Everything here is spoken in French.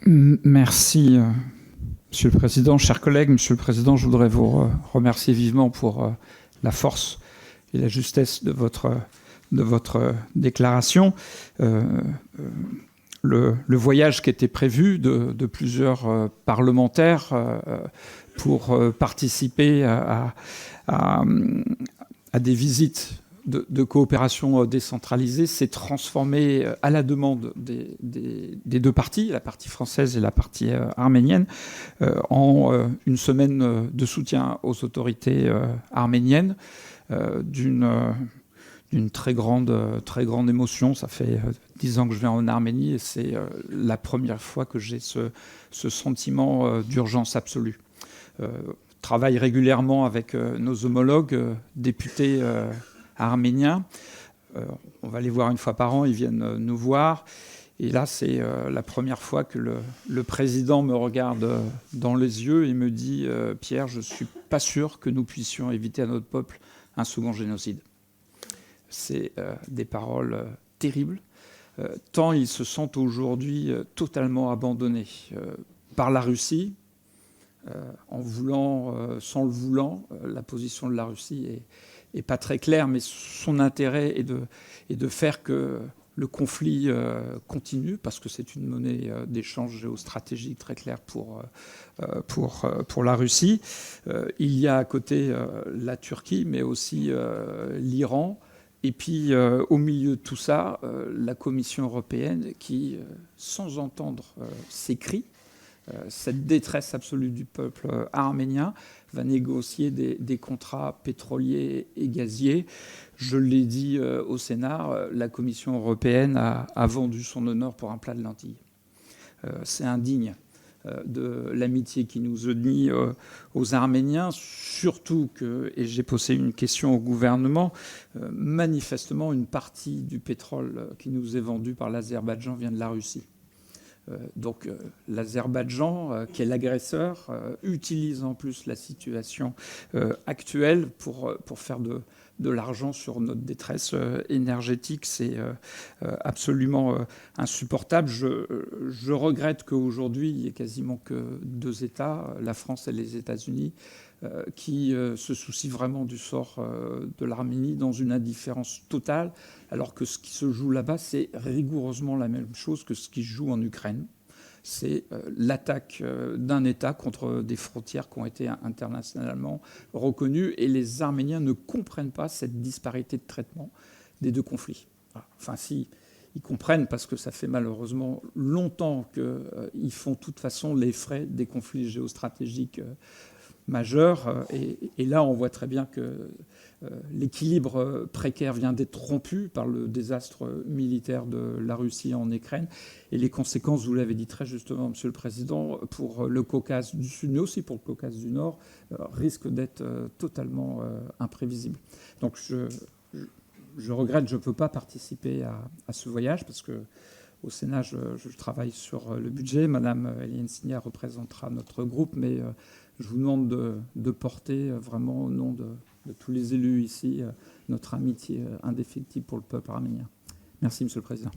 Merci, Monsieur le Président. Chers collègues, Monsieur le Président, je voudrais vous remercier vivement pour la force et la justesse de votre déclaration. Le voyage qui était prévu de plusieurs parlementaires pour participer à des visites de coopération décentralisée s'est transformé à la demande des deux parties, la partie française et la partie arménienne, en une semaine de soutien aux autorités arméniennes, d'une très grande émotion. Ça fait 10 ans que je vais en Arménie et c'est la première fois que j'ai ce sentiment d'urgence absolue. Travaille régulièrement avec nos homologues députés arméniens. On va les voir une fois par an, ils viennent nous voir. Et là, c'est la première fois que le président me regarde dans les yeux et me dit « Pierre, je ne suis pas sûr que nous puissions éviter à notre peuple un second génocide ». C'est des paroles terribles, tant ils se sentent aujourd'hui totalement abandonnés par la Russie, en voulant, sans le voulant. La position de la Russie est pas très claire, mais son intérêt est de faire que le conflit continue, parce que c'est une monnaie d'échange géostratégique très claire pour la Russie. Il y a à côté la Turquie, mais aussi l'Iran. Et puis, au milieu de tout ça, la Commission européenne qui, sans entendre ces cris, cette détresse absolue du peuple arménien, va négocier des contrats pétroliers et gaziers. Je l'ai dit au Sénat, la Commission européenne a vendu son honneur pour un plat de lentilles. C'est indigne de l'amitié qui nous unit aux Arméniens, surtout que, et j'ai posé une question au gouvernement, manifestement une partie du pétrole qui nous est vendu par l'Azerbaïdjan vient de la Russie. Donc l'Azerbaïdjan, qui est l'agresseur, utilise en plus la situation actuelle pour faire de l'argent sur notre détresse énergétique. C'est absolument insupportable. Je regrette qu'aujourd'hui, il n'y ait quasiment que deux États, la France et les États-Unis, qui se soucient vraiment du sort de l'Arménie dans une indifférence totale, alors que ce qui se joue là-bas, c'est rigoureusement la même chose que ce qui se joue en Ukraine. C'est l'attaque d'un État contre des frontières qui ont été internationalement reconnues, et les Arméniens ne comprennent pas cette disparité de traitement des deux conflits. Enfin, si, ils comprennent, parce que ça fait malheureusement longtemps qu'ils font de toute façon les frais des conflits géostratégiques majeur. Et là, on voit très bien que l'équilibre précaire vient d'être rompu par le désastre militaire de la Russie en Ukraine. Et les conséquences, vous l'avez dit très justement, Monsieur le Président, pour le Caucase du Sud, mais aussi pour le Caucase du Nord, risquent d'être totalement imprévisibles. Donc je regrette, je ne peux pas participer à ce voyage, parce que au Sénat, je travaille sur le budget. Madame Éliane Signa représentera notre groupe, mais je vous demande de porter vraiment au nom de tous les élus ici notre amitié indéfectible pour le peuple arménien. Merci, Monsieur le Président.